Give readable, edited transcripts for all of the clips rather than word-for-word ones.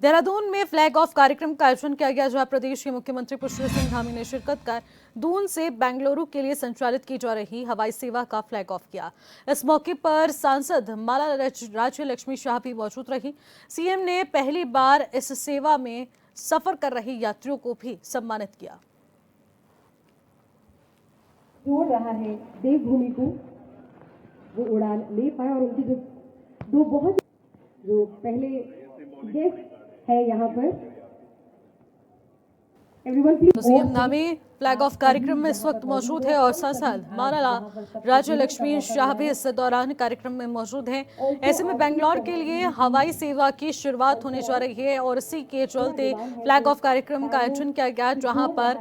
देहरादून में flag of कार्यक्रम का आयोजन किया गया, जहां प्रदेश के मुख्यमंत्री पुष्कर सिंह धामी ने शिरकत कर दून से बेंगलुरु के लिए संचालित की जा रही हवाई सेवा का फ्लैग ऑफ किया। इस मौके पर सांसद माला राज्य लक्ष्मी शाह भी मौजूद रही। सीएम ने पहली बार इस सेवा में सफर कर रहे यात्रियों को भी सम्मानित किया। जोड़ रहा है देवभूमि को, वो उड़ान ले पाए और उनकी जो दो बहुत जो पहले गेस्ट है यहाँ पर, तो सीएम धामी फ्लैग ऑफ कार्यक्रम में इस वक्त मौजूद है और सांसद माला राज्य लक्ष्मी शाह भी इस दौरान कार्यक्रम में मौजूद हैं। ऐसे में बेंगलोर के लिए हवाई सेवा की शुरुआत होने जा रही है और इसी के चलते फ्लैग ऑफ कार्यक्रम का आयोजन किया गया, जहां पर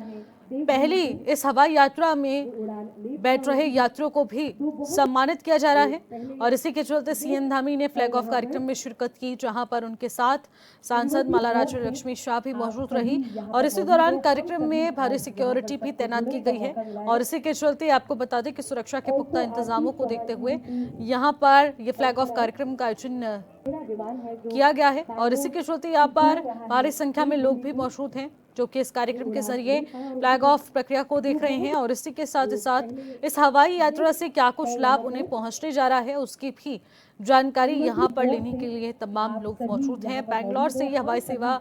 पहली इस हवाई यात्रा में बैठ रहे यात्रियों को भी सम्मानित किया जा रहा है। और इसी के चलते सीएम धामी ने फ्लैग ऑफ कार्यक्रम में शिरकत की, जहां पर उनके साथ सांसद माला राज्य लक्ष्मी शाह भी मौजूद रही और इसी दौरान कार्यक्रम में भारी सिक्योरिटी भी तैनात की गई है। और इसी के चलते आपको बता दें कि सुरक्षा के पुख्ता इंतजामों को देखते हुए यहाँ पर ये फ्लैग ऑफ कार्यक्रम का आयोजन किया गया है और इसी के चलते यहाँ पर भारी संख्या में लोग भी मौजूद हैं जो कि इस कार्यक्रम के जरिए फ्लैग ऑफ प्रक्रिया को देख रहे हैं। और इसी के साथ ही साथ इस हवाई यात्रा से क्या कुछ लाभ उन्हें पहुंचने जा रहा है उसकी भी जानकारी यहाँ पर लेने के लिए तमाम लोग मौजूद हैं। बेंगलोर से ये हवाई सेवा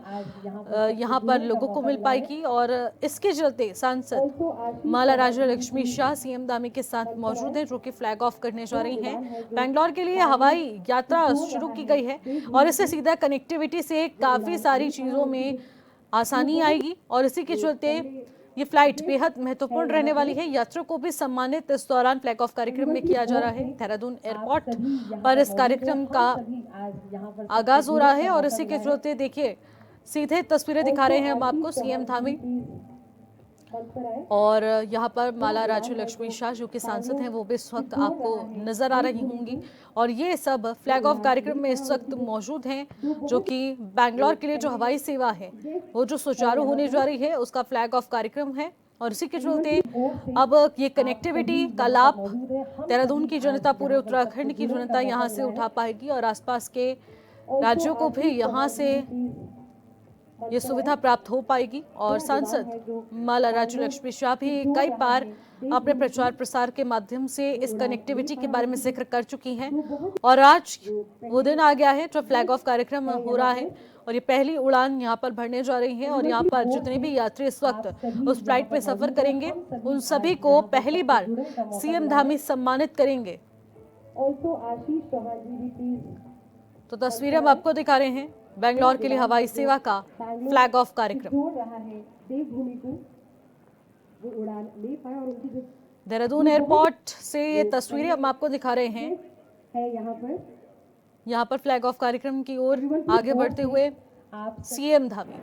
यहाँ पर लोगों को मिल पाएगी और इसके चलते सांसद माला राज्य लक्ष्मी शाह सीएम धामी के साथ मौजूद हैं, जो कि फ्लैग ऑफ करने जा रही हैं। बेंगलोर के लिए हवाई यात्रा शुरू की गई है और इससे सीधा कनेक्टिविटी से काफी सारी चीजों में आसानी आएगी और इसी के चलते ये फ्लाइट बेहद महत्वपूर्ण रहने वाली है। यात्रियों को भी सम्मानित इस दौरान फ्लैग ऑफ कार्यक्रम में किया जा रहा है। देहरादून एयरपोर्ट पर इस कार्यक्रम का आगाज हो रहा है और इसी के चलते देखिए सीधे तस्वीरें दिखा रहे हैं हम आपको सीएम धामी और यहाँ पर माला राज्य लक्ष्मी शाह जो कि सांसद हैं वो भी इस वक्त आपको नजर आ रही होंगी और ये सब फ्लैग ऑफ कार्यक्रम में इस वक्त मौजूद हैं, जो कि बेंगलोर के लिए जो हवाई सेवा है वो जो सुचारू होने जा रही है उसका फ्लैग ऑफ कार्यक्रम है। और इसी के चलते अब ये कनेक्टिविटी का लाभ देहरादून की जनता, पूरे उत्तराखंड की जनता यहाँ से उठा पाएगी और आसपास के राज्यों को भी यहाँ से ये सुविधा प्राप्त हो पाएगी। और सांसद माला राज्य लक्ष्मी शाह भी कई बार अपने प्रचार प्रसार के माध्यम से इस कनेक्टिविटी के बारे में जिक्र कर चुकी हैं और आज वो दिन आ गया है जब फ्लैग ऑफ कार्यक्रम हो रहा है और ये पहली उड़ान यहाँ पर भरने जा रही है और यहाँ पर जितने भी यात्री इस वक्त उस फ्लाइट में सफर करेंगे उन सभी को पहली बार सीएम धामी सम्मानित करेंगे। तो तस्वीरें हम आपको दिखा रहे हैं बेंगलोर के लिए हवाई सेवा का फ्लैग ऑफ कार्यक्रम। देहरादून एयरपोर्ट से ये तस्वीरें हम आपको दिखा रहे हैं यहाँ पर फ्लैग ऑफ कार्यक्रम की ओर आगे बढ़ते हुए सीएम धामी।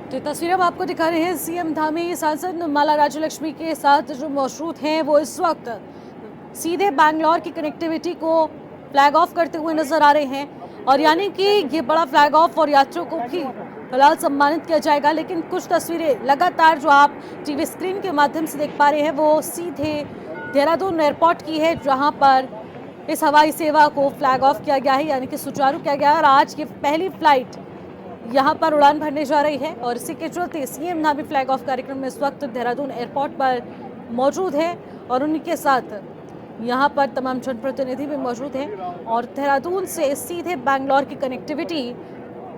तो तस्वीर हम आपको दिखा रहे हैं सीएम धामी सांसद माला राज्य लक्ष्मी के साथ जो मौजूद हैं वो इस वक्त सीधे बेंगलोर की कनेक्टिविटी को फ्लैग ऑफ करते हुए नजर आ रहे हैं और यानी कि ये बड़ा फ्लैग ऑफ और यात्रियों को भी फिलहाल सम्मानित किया जाएगा। लेकिन कुछ तस्वीरें लगातार जो आप टीवी स्क्रीन के माध्यम से देख पा रहे हैं वो सीधे देहरादून एयरपोर्ट की है, जहां पर इस हवाई सेवा को फ्लैग ऑफ किया गया है, यानी कि सुचारू किया गया है और आज ये पहली फ्लाइट यहाँ पर उड़ान भरने जा रही है और इसी के चलते सीएम धामी फ्लैग ऑफ कार्यक्रम में इस वक्त देहरादून एयरपोर्ट पर मौजूद हैं और उनके साथ यहाँ पर तमाम जनप्रतिनिधि भी मौजूद हैं और देहरादून से सीधे बैंगलोर की कनेक्टिविटी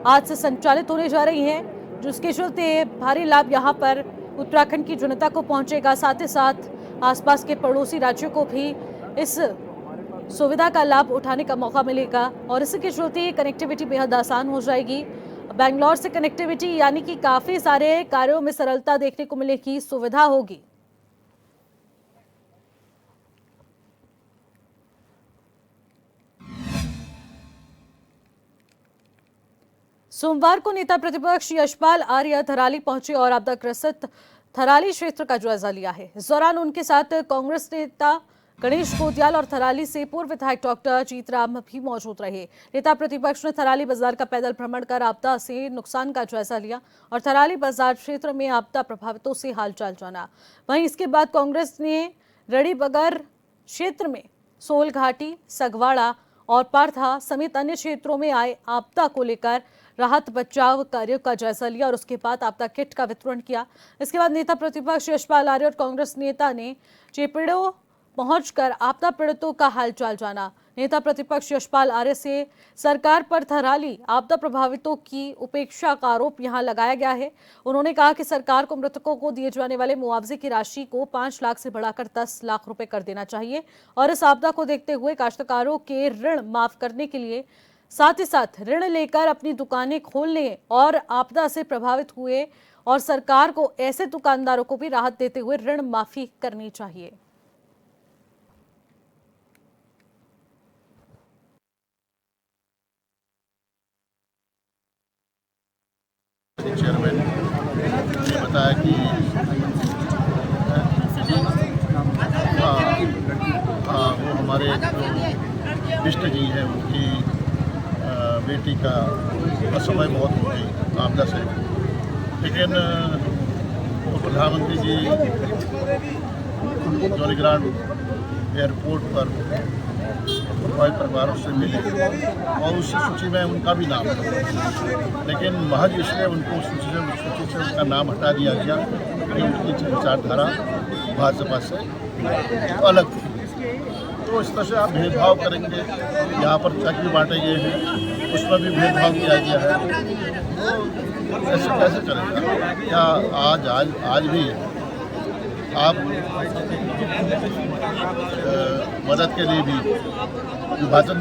आज से संचालित होने जा रही है, जिसके चलते भारी लाभ यहाँ पर उत्तराखंड की जनता को पहुंचेगा। साथ ही साथ आसपास के पड़ोसी राज्यों को भी इस सुविधा का लाभ उठाने का मौका मिलेगा और इसके चलते ये कनेक्टिविटी बेहद आसान हो जाएगी। बैंगलोर से कनेक्टिविटी यानी कि काफी सारे कार्यों में सरलता देखने को मिलेगी, सुविधा होगी। सोमवार को नेता प्रतिपक्ष यशपाल आर्य थराली पहुंचे और आपदाग्रस्त थराली क्षेत्र का जायजा लिया है। इस दौरान उनके साथ कांग्रेस नेता गणेश कोटियाल और थराली से पूर्व विधायक डॉक्टर जीतराम भी मौजूद रहे। नेता प्रतिपक्ष ने थराली बाजार का पैदल भ्रमण कर आपदा से नुकसान का जायजा लिया और थराली बाजार क्षेत्र में आपदा प्रभावितों से हालचाल जाना। वहीं इसके बाद कांग्रेस ने रड़ीबगर क्षेत्र में सोल घाटी, सगवाड़ा और पारथा समेत अन्य क्षेत्रों में आए आपदा को लेकर राहत बचाव कार्यों का जायजा लिया और उसके बाद आपदा किट का वितरण किया। इसके बाद नेता प्रतिपक्ष यशपाल आर्य और कांग्रेस नेता ने चेपेड़ो पहुंचकर आपदा पीड़ितों का हालचाल जाना। नेता प्रतिपक्ष यशपाल आर्य से सरकार पर थराली आपदा प्रभावितों की उपेक्षा का आरोप यहां लगाया गया है। उन्होंने कहा कि सरकार को मृतकों को दिए जाने वाले मुआवजे की राशि को 5 लाख से बढ़ाकर 10 लाख रुपए कर देना चाहिए और इस आपदा को देखते हुए काश्तकारों के ऋण माफ करने के लिए साथ ही साथ ऋण लेकर अपनी दुकानें खोलने और आपदा से प्रभावित हुए और सरकार को ऐसे दुकानदारों को भी राहत देते हुए ऋण माफी करनी चाहिए। चेयरमैन ने बताया कि वो हमारे जो बिष्ट जी हैं उनकी बेटी का असमय मौत हो गई आपदा से, लेकिन तो प्रधानमंत्री जी जौलीग्रांट एयरपोर्ट पर भाई परिवारों से मिले और उस सूची में उनका भी नाम था, लेकिन महज इसलिए उनको सूची से उनका नाम हटा दिया गया कि उनकी विचारधारा भाजपा से अलग थी। तो इस तरह से आप भेदभाव करेंगे, यहाँ पर चेक भी बांटे गए हैं उसमें भी भेदभाव किया गया है, तो ऐसे कैसे चलेगा? क्या आज भी आप मदद के लिए भी विभाजन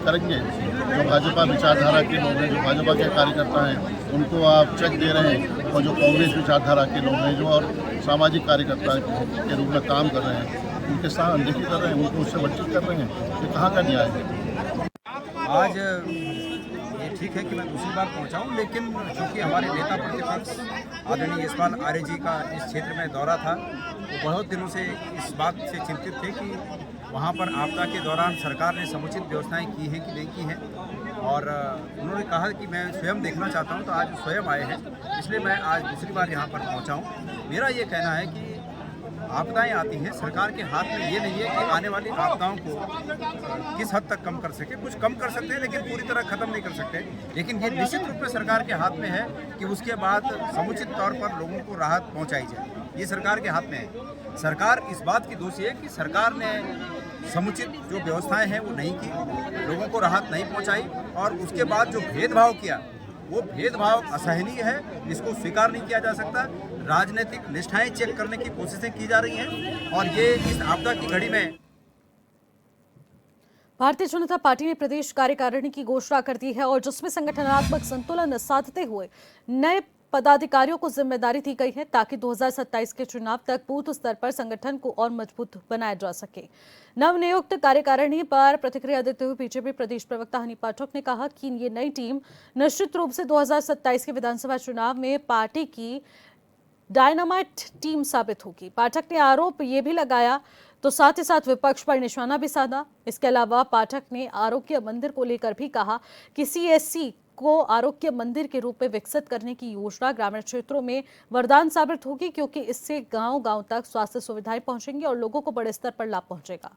करेंगे? जो भाजपा विचारधारा के लोग हैं, जो भाजपा के कार्यकर्ता हैं, उनको आप चेक दे रहे हैं और जो कांग्रेस विचारधारा के लोग हैं, जो और सामाजिक कार्यकर्ता के रूप में काम कर रहे हैं, उनके साथ अनदेखी कर रहे हैं, उनको उससे वंचित कर रहे हैं। ये कहाँ का न्याय है? आज ये ठीक है कि मैं दूसरी बार पहुंचा हूं, लेकिन चूँकि हमारे नेता प्रतिपक्ष आदरणीय यशपाल आर्य जी का इस क्षेत्र में दौरा था, वो बहुत दिनों से इस बात से चिंतित थे कि वहां पर आपदा के दौरान सरकार ने समुचित व्यवस्थाएं की हैं कि नहीं की हैं, और उन्होंने कहा कि मैं स्वयं देखना चाहता हूं, तो आज स्वयं आए हैं, इसलिए मैं आज दूसरी बार यहां पर पहुंचा हूं। मेरा ये कहना है कि आपदाएं आती हैं, सरकार के हाथ में ये नहीं है कि आने वाली आपदाओं को किस हद तक कम कर सके। कुछ कम कर सकते हैं लेकिन पूरी तरह खत्म नहीं कर सकते, लेकिन ये निश्चित रूप में सरकार के हाथ में है कि उसके बाद समुचित तौर पर लोगों को राहत पहुंचाई जाए। ये सरकार के हाथ में है। सरकार इस बात की दोषी है कि सरकार ने समुचित जो व्यवस्थाएं हैं वो नहीं की, लोगों को राहत नहीं पहुंचाई, और उसके बाद जो भेदभाव किया वो भेदभाव असहनीय है, इसको स्वीकार नहीं किया जा सकता। राजनीतिक निष्ठाएं चेक करने की कोशिशें की जा रही हैं और ये इस आपदा की घड़ी में। भारतीय जनता पार्टी ने प्रदेश कार्यकारिणी की घोषणा कर दी है और जिसमें संगठनात्मक संतुलन साधते हुए नए पदाधिकारियों को जिम्मेदारी दी गई है ताकि 2027 के चुनाव तक बूथ स्तर पर संगठन को और मजबूत बनाया जा सके। नवनियुक्त कार्यकारिणी पर प्रतिक्रिया देते हुए बीजेपी प्रदेश प्रवक्ता हनी पाठक ने कहा कि ये नई टीम निश्चित रूप से 2027 के विधानसभा चुनाव में पार्टी की डायनामाइट टीम साबित होगी। पाठक ने आरोप ये भी लगाया तो साथ ही साथ विपक्ष पर निशाना भी साधा। इसके अलावा पाठक ने आरोग्य मंदिर को लेकर भी कहा कि सीएससी को आरोग्य मंदिर के रूप में विकसित करने की योजना ग्रामीण क्षेत्रों में वरदान साबित होगी, क्योंकि इससे गांव-गांव तक स्वास्थ्य सुविधाएं पहुंचेंगी और लोगों को बड़े स्तर पर लाभ पहुंचेगा।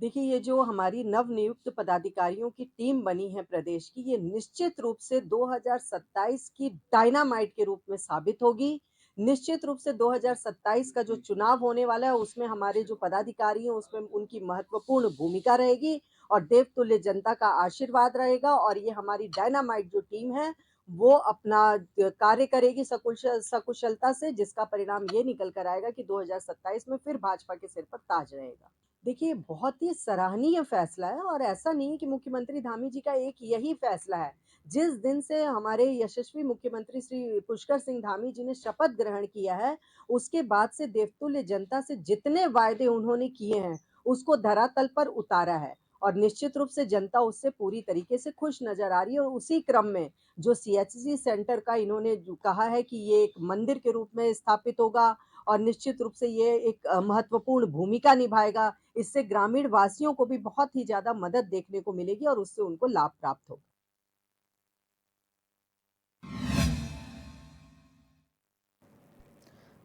देखिए, ये जो हमारी नवनियुक्त पदाधिकारियों की टीम बनी है प्रदेश की, ये निश्चित रूप से 2027 की डायनामाइट के रूप में साबित होगी। निश्चित रूप से 2027 का जो चुनाव होने वाला है, उसमें हमारे जो पदाधिकारी हैं, उसमें उनकी महत्वपूर्ण भूमिका रहेगी और देवतुल्य जनता का आशीर्वाद रहेगा और ये हमारी डायनामाइट जो टीम है, वो अपना कार्य करेगी सकुशलता से, जिसका परिणाम ये निकल कर आएगा कि 2027 में फिर भाजपा के सिर पर ताज रहेगा। देखिए, बहुत ही सराहनीय फैसला है और ऐसा नहीं है कि मुख्यमंत्री धामी जी का एक यही फैसला है। जिस दिन से हमारे यशस्वी मुख्यमंत्री श्री पुष्कर सिंह धामी जी ने शपथ ग्रहण किया है, उसके बाद से देवतुल्य जनता से जितने वायदे उन्होंने किए हैं, उसको धरातल पर उतारा है और निश्चित रूप से जनता उससे पूरी तरीके से खुश नजर आ रही है। और उसी क्रम में जो सीएचसी सेंटर का इन्होंने जो कहा है कि ये एक मंदिर के रूप में स्थापित होगा और निश्चित रूप से ये एक महत्वपूर्ण भूमिका निभाएगा, इससे ग्रामीण वासियों को भी बहुत ही ज्यादा मदद देखने को मिलेगी और उससे उनको लाभ प्राप्त होगा।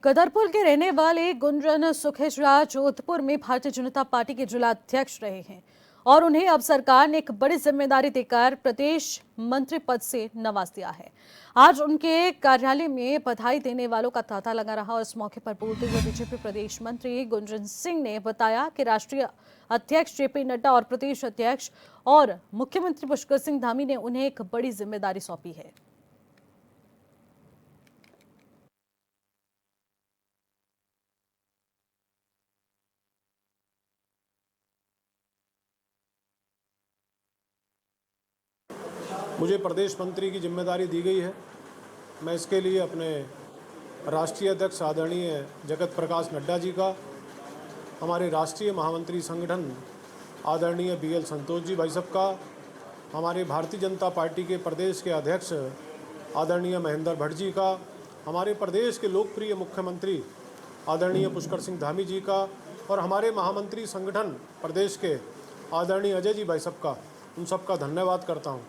कदरपुर के रहने वाले गुंजन सुखेशरा जोधपुर में भारतीय जनता पार्टी के जिला अध्यक्ष रहे हैं और उन्हें अब सरकार ने एक बड़ी जिम्मेदारी देकर प्रदेश मंत्री पद से नवाज दिया है। आज उनके कार्यालय में बधाई देने वालों का तांता लगा रहा और इस मौके पर बोलते हुए बीजेपी प्रदेश मंत्री गुंजन सिंह ने बताया कि राष्ट्रीय अध्यक्ष जेपी नड्डा और प्रदेश अध्यक्ष और मुख्यमंत्री पुष्कर सिंह धामी ने उन्हें एक बड़ी जिम्मेदारी सौंपी है। मुझे प्रदेश मंत्री की जिम्मेदारी दी गई है। मैं इसके लिए अपने राष्ट्रीय अध्यक्ष आदरणीय जगत प्रकाश नड्डा जी का, हमारे राष्ट्रीय महामंत्री संगठन आदरणीय BL संतोष जी भाई साहब का, हमारे भारतीय जनता पार्टी के प्रदेश के अध्यक्ष आदरणीय महेंद्र भट्ट जी का, हमारे प्रदेश के लोकप्रिय मुख्यमंत्री आदरणीय पुष्कर सिंह धामी जी का और हमारे महामंत्री संगठन प्रदेश के आदरणीय अजय जी भाई साहब का, उन सबका धन्यवाद करता हूँ।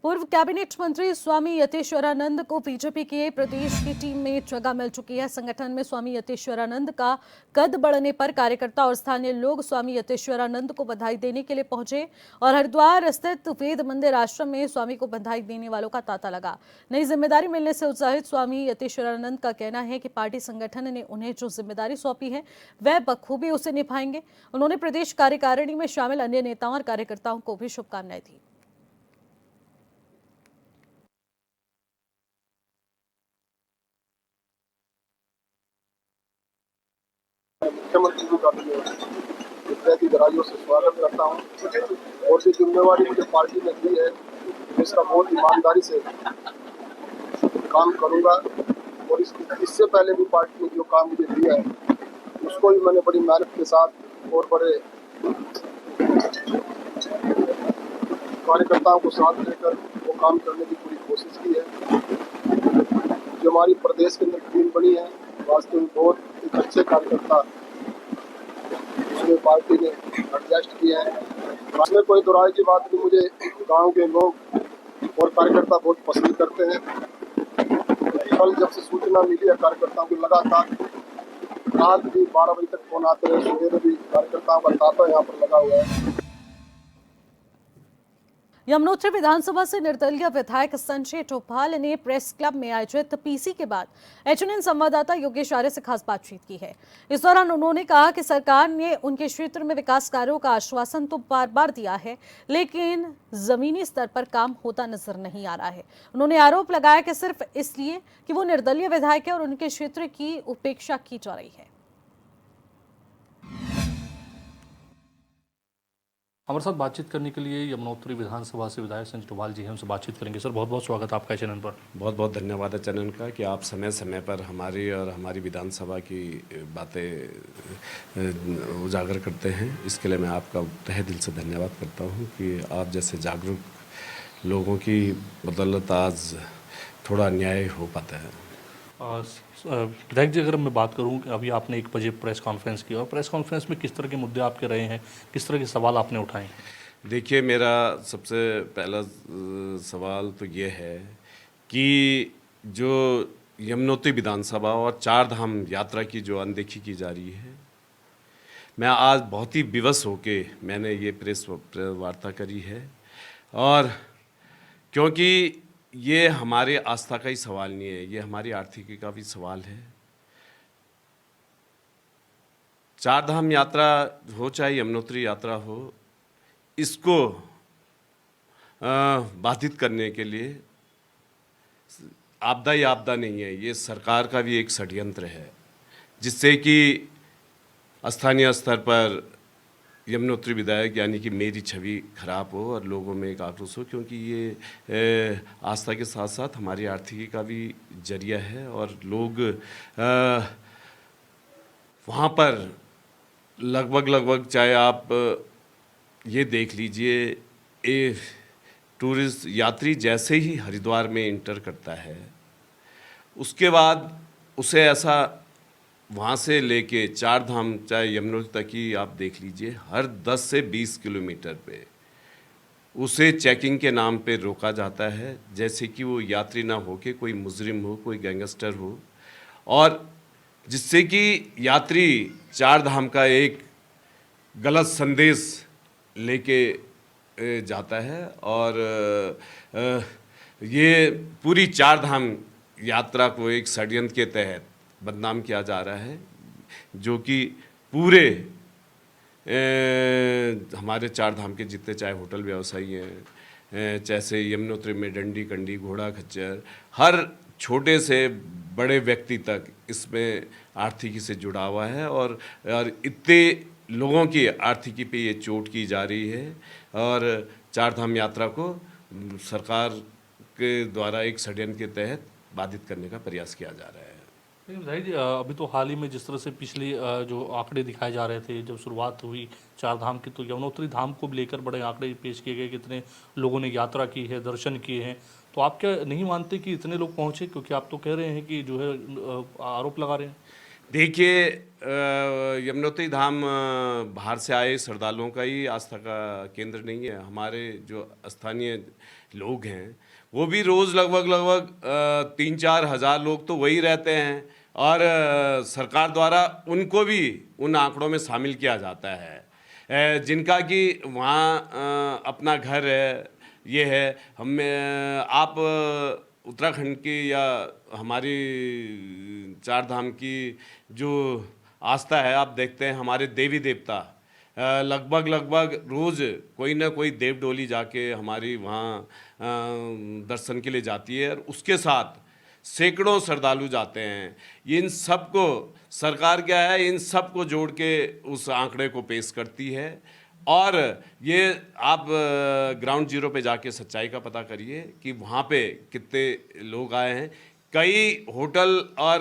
पूर्व कैबिनेट मंत्री स्वामी यतेश्वरानंद को बीजेपी के प्रदेश की टीम में जगह मिल चुकी है। संगठन में स्वामी यतेश्वरानंद का कद बढ़ने पर कार्यकर्ता और स्थानीय लोग स्वामी यतेश्वरानंद को बधाई देने के लिए पहुंचे और हरिद्वार स्थित वेद मंदिर आश्रम में स्वामी को बधाई देने वालों का तांता लगा। नई जिम्मेदारी मिलने से उत्साहित स्वामी यतेश्वरानंद का कहना है कि पार्टी संगठन ने उन्हें जो जिम्मेदारी सौंपी है वह बखूबी उसे निभाएंगे। उन्होंने प्रदेश कार्यकारिणी में शामिल अन्य नेताओं और कार्यकर्ताओं को भी शुभकामनाएं दी। मुख्यमंत्री जी का भी हृदय की गहराइयों से स्वागत करता हूँ और जो जिम्मेवारी मुझे पार्टी ने दी है इसका बहुत ईमानदारी से काम करूँगा और इससे पहले भी पार्टी ने जो काम मुझे दिया है उसको भी मैंने बड़ी मेहनत के साथ और बड़े कार्यकर्ताओं को साथ लेकर वो काम करने की पूरी कोशिश की है। जो हमारी प्रदेश के अंदर टीम बनी है वास्तव में बहुत एक अच्छे कार्यकर्ता उसमें पार्टी ने एडजस्ट किया है। इसमें कोई दुराई की बात नहीं, मुझे गांव के लोग और कार्यकर्ता बहुत पसंद करते हैं। कल जब से सूचना मिली है कार्यकर्ताओं को लगातार रात भी 12 बजे तक फोन आते रहे, सुबह भी कार्यकर्ताओं का तांता यहाँ पर लगा हुआ है। यमुनोत्री विधानसभा से निर्दलीय विधायक संजय टोभाल ने प्रेस क्लब में आयोजित पीसी के बाद HNN संवाददाता योगेश आर्य से खास बातचीत की है। इस दौरान उन्होंने कहा कि सरकार ने उनके क्षेत्र में विकास कार्यों का आश्वासन तो बार बार दिया है, लेकिन जमीनी स्तर पर काम होता नजर नहीं आ रहा है। उन्होंने आरोप लगाया कि सिर्फ इसलिए कि वो निर्दलीय विधायक है और उनके क्षेत्र की उपेक्षा की जा रही है। हमारे साथ बातचीत करने के लिए यमुनोत्री विधानसभा से विधायक संजय टोभाल जी हैं, उनसे बातचीत करेंगे। सर, बहुत बहुत स्वागत आपका चैनल पर। बहुत बहुत धन्यवाद है चैनल का कि आप समय समय पर हमारी और हमारी विधानसभा की बातें उजागर करते हैं। इसके लिए मैं आपका तहे दिल से धन्यवाद करता हूं कि आप जैसे जागरूक लोगों की बदौलत आज थोड़ा न्याय हो पाता है। विधायक जी, अगर मैं बात करूं कि अभी आपने 1 बजे प्रेस कॉन्फ्रेंस की और प्रेस कॉन्फ्रेंस में किस तरह के मुद्दे आपके रहे हैं, किस तरह के सवाल आपने उठाए? देखिए, मेरा सबसे पहला सवाल तो ये है कि जो यमुनोत्री विधानसभा और चार धाम यात्रा की जो अनदेखी की जा रही है, मैं आज बहुत ही विवश होके मैंने ये प्रेस वार्ता करी है। और क्योंकि ये हमारे आस्था का ही सवाल नहीं है, ये हमारी आर्थिकी का भी सवाल है। चार धाम यात्रा हो चाहे यमुनोत्री यात्रा हो, इसको बाधित करने के लिए आपदा ही आपदा नहीं है, ये सरकार का भी एक षड्यंत्र है, जिससे कि स्थानीय स्तर पर यमुनोत्री विधायक यानी कि मेरी छवि खराब हो और लोगों में एक आक्रोश हो, क्योंकि ये आस्था के साथ साथ हमारी आर्थिकी का भी जरिया है। और लोग वहाँ पर लगभग चाहे आप ये देख लीजिए, टूरिस्ट यात्री जैसे ही हरिद्वार में इंटर करता है, उसके बाद उसे ऐसा वहाँ से लेके चार धाम चाहे यमुनोत्री तक ही आप देख लीजिए, हर 10 से 20 किलोमीटर पे उसे चेकिंग के नाम पे रोका जाता है, जैसे कि वो यात्री ना हो के कोई मुजरिम हो, कोई गैंगस्टर हो, और जिससे कि यात्री चार धाम का एक गलत संदेश लेके जाता है। और ये पूरी चार धाम यात्रा को एक षड्यंत्र के तहत बदनाम किया जा रहा है, जो कि पूरे हमारे चार धाम के जितने चाहे होटल व्यवसायी हैं, जैसे यमुनोत्री में डंडी कंडी घोड़ा खच्चर, हर छोटे से बड़े व्यक्ति तक इसमें आर्थिकी से जुड़ा हुआ है। और इतने लोगों की आर्थिकी पे ये चोट की जा रही है, और चार धाम यात्रा को सरकार के द्वारा एक षड्यंत्र के तहत बाधित करने का प्रयास किया जा रहा है। लेकिन विधायक जी, अभी तो हाल ही में जिस तरह से पिछले जो आंकड़े दिखाए जा रहे थे जब शुरुआत हुई चार धाम की, तो यमुनोत्री धाम को लेकर बड़े आंकड़े पेश किए गए, कितने लोगों ने यात्रा की है, दर्शन किए हैं। तो आप क्या नहीं मानते कि इतने लोग पहुंचे? क्योंकि आप तो कह रहे हैं कि जो है आरोप लगा रहे हैं। देखिए, यमुनोत्री धाम बाहर से आए श्रद्धालुओं का ही आस्था का केंद्र नहीं है। हमारे जो स्थानीय लोग हैं वो भी रोज़ लगभग 3-4 हज़ार लोग तो वही रहते हैं, और सरकार द्वारा उनको भी उन आंकड़ों में शामिल किया जाता है, जिनका कि वहाँ अपना घर है, ये है। आप उत्तराखंड की या हमारी चार धाम की जो आस्था है, आप देखते हैं हमारे देवी देवता लगभग रोज़ कोई ना कोई देव डोली जाके हमारी वहाँ दर्शन के लिए जाती है, और उसके साथ सैकड़ों श्रद्धालु जाते हैं। इन सब को सरकार क्या है, इन सब को जोड़ के उस आंकड़े को पेश करती है। और ये आप ग्राउंड जीरो पे जाके सच्चाई का पता करिए कि वहाँ पे कितने लोग आए हैं। कई होटल और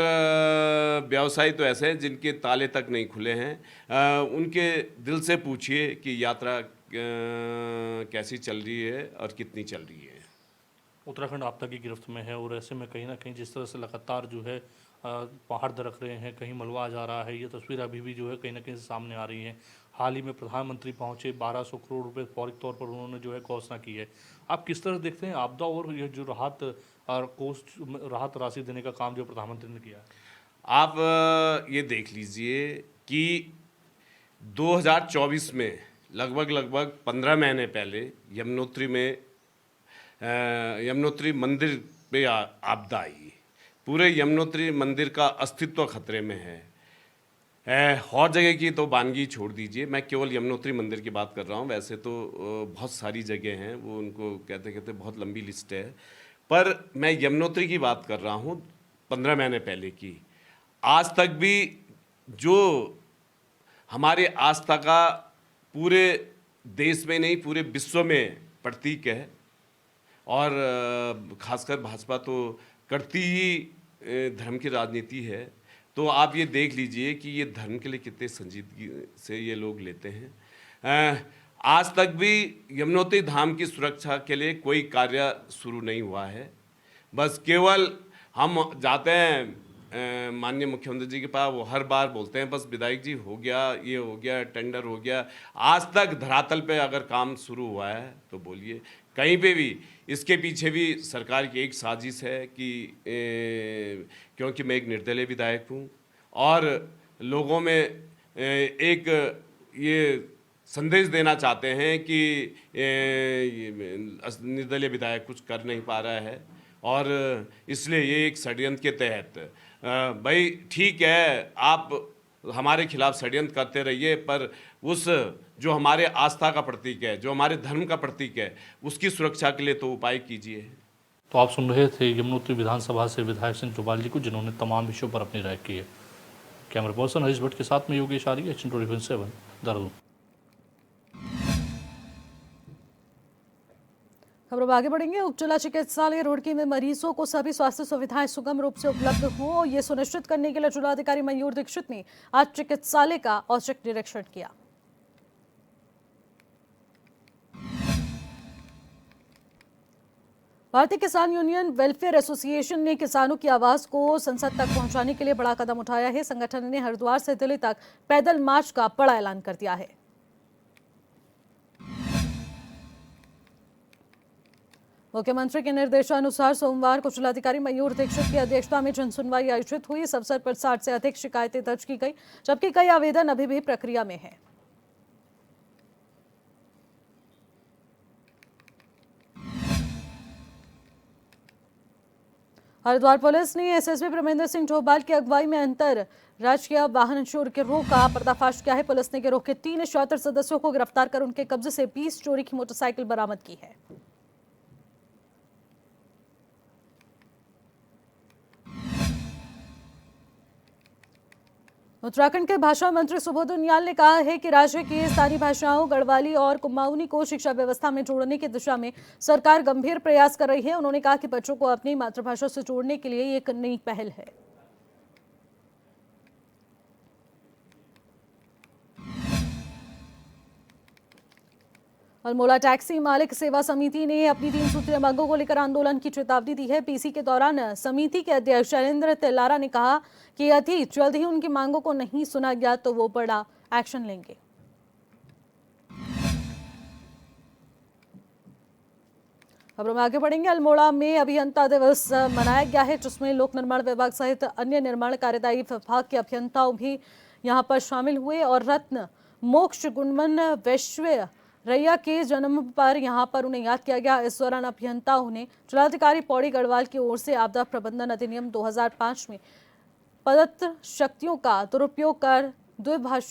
व्यवसायी तो ऐसे हैं जिनके ताले तक नहीं खुले हैं। उनके दिल से पूछिए कि यात्रा कैसी चल रही है और कितनी चल रही है। उत्तराखंड आपदा की गिरफ्त में है, और ऐसे में कहीं ना कहीं जिस तरह से लगातार जो है पहाड़ दरक रहे हैं, कहीं मलबा जा रहा है, ये तस्वीर अभी भी जो है कहीं ना कहीं सामने आ रही है। हाल ही में प्रधानमंत्री पहुंचे, 1200 करोड़ रुपए फौरी तौर पर उन्होंने जो है घोषणा की है। आप किस तरह देखते हैं आपदा और ये जो राहत और राहत राशि देने का काम जो प्रधानमंत्री ने किया है? आप ये देख लीजिए कि 2024 में लगभग 15 महीने पहले यमुनोत्री मंदिर पे आपदा आई। पूरे यमुनोत्री मंदिर का अस्तित्व खतरे में है। और जगह की तो वानगी छोड़ दीजिए, मैं केवल यमुनोत्री मंदिर की बात कर रहा हूँ। वैसे तो बहुत सारी जगह हैं, वो उनको कहते बहुत लंबी लिस्ट है, पर मैं यमुनोत्री की बात कर रहा हूँ 15 महीने पहले की। आज तक भी जो हमारे आस्था का पूरे देश में नहीं पूरे विश्व में प्रतीक है, और खासकर भाजपा तो करती ही धर्म की राजनीति है, तो आप ये देख लीजिए कि ये धर्म के लिए कितने संजीदगी से ये लोग लेते हैं। आज तक भी यमुनोत्री धाम की सुरक्षा के लिए कोई कार्य शुरू नहीं हुआ है। बस केवल हम जाते हैं माननीय मुख्यमंत्री जी के पास, वो हर बार बोलते हैं बस विधायक जी हो गया, ये हो गया, टेंडर हो गया। आज तक धरातल पे अगर काम शुरू हुआ है तो बोलिए, कहीं पे भी इसके पीछे भी सरकार की एक साजिश है कि क्योंकि मैं एक निर्दलीय विधायक हूँ और लोगों में एक ये संदेश देना चाहते हैं कि निर्दलीय विधायक कुछ कर नहीं पा रहा है और इसलिए ये एक षड्यंत्र के तहत भाई ठीक है आप हमारे खिलाफ षड्यंत्र करते रहिए, पर उस जो हमारे आस्था का प्रतीक है, जो हमारे धर्म का प्रतीक है, उसकी सुरक्षा के लिए तो उपाय कीजिए। तो आप सुन रहे थे यमुनोत्री विधानसभा से विधायक सिंह चौपाल जी को, जिन्होंने तमाम विषयों पर अपनी राय की है। कैमरा पर्सन हरीश भट्ट के साथ में योगेश आर्य, एच 24/7 देहरादून। खबरों में आगे बढ़ेंगे। उप जिला चिकित्सालय रुड़की में मरीजों को सभी स्वास्थ्य सुविधाएं सुगम रूप से उपलब्ध हों, ये सुनिश्चित करने के लिए जिलाधिकारी मयूर दीक्षित ने आज चिकित्सालय का औचक निरीक्षण किया। भारतीय किसान यूनियन वेलफेयर एसोसिएशन ने किसानों की आवाज को संसद तक पहुंचाने के लिए बड़ा कदम उठाया है। संगठन ने हरिद्वार से दिल्ली तक पैदल मार्च का बड़ा ऐलान कर दिया है। मुख्यमंत्री के निर्देशानुसार सोमवार को जिलाधिकारी मयूर दीक्षित की अध्यक्षता में जनसुनवाई आयोजित हुई। इस अवसर पर 60 से अधिक शिकायतें दर्ज की गई, जबकि कई आवेदन अभी भी प्रक्रिया में हैं। हरिद्वार पुलिस ने एसएसपी प्रमेंद्र सिंह डोभाल की अगुवाई में अंतर राजकीय वाहन चोर गिरोह का पर्दाफाश किया है। पुलिस ने गिरोह के 3 शातिर सदस्यों को गिरफ्तार कर उनके कब्जे से 20 चोरी की मोटरसाइकिल बरामद की है। उत्तराखंड के भाषा मंत्री सुबोध उनियाल ने कहा है कि राज्य की स्थानीय भाषाओं गढ़वाली और कुमाऊनी को शिक्षा व्यवस्था में जोड़ने की दिशा में सरकार गंभीर प्रयास कर रही है। उन्होंने कहा कि बच्चों को अपनी मातृभाषा से जोड़ने के लिए एक नई पहल है। अल्मोड़ा टैक्सी मालिक सेवा समिति ने अपनी 3 सूत्रीय मांगों को लेकर आंदोलन की चेतावनी दी है। पीसी के दौरान समिति के अध्यक्ष शैलेंद्र तेलारा ने कहा कि यदि जल्द ही उनकी मांगों को नहीं सुना गया तो वो बड़ा एक्शन लेंगे। खबरों में आगे बढ़ेंगे। अल्मोड़ा में अभियंता दिवस मनाया गया है, जिसमें लोक निर्माण विभाग सहित अन्य निर्माण कार्यदायी विभाग के अभियंताओं भी यहां पर शामिल हुए और रत्न मोक्ष गुणवन वैश्व रैया के जन्म पर यहां पर उन्हें याद किया गया। इस दौरान अभियंताओं ने जिलाधिकारी पौड़ी गढ़वाल की ओर से आपदा प्रबंधन अधिनियम 2005 में प्रदत्त शक्तियों का दुरुपयोग कर द्विभाष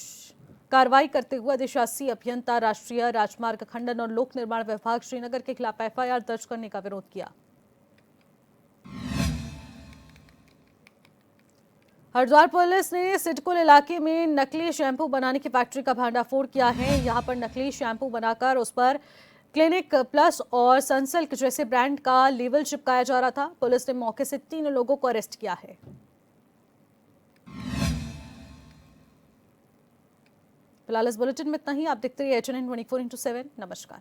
कार्रवाई करते हुए अधिशासी अभियंता राष्ट्रीय राजमार्ग खंडन और लोक निर्माण विभाग श्रीनगर के खिलाफ एफआईआर दर्ज करने का विरोध किया। हरिद्वार पुलिस ने सिडकुल इलाके में नकली शैंपू बनाने की फैक्ट्री का भांडाफोड़ किया है। यहां पर नकली शैंपू बनाकर उस पर क्लिनिक प्लस और सनसिल्क जैसे ब्रांड का लेबल चिपकाया जा रहा था। पुलिस ने मौके से 3 लोगों को अरेस्ट किया है। फिलहाल इस बुलेटिन में इतना ही। आप देखते रहिए HNN 24/7। नमस्कार।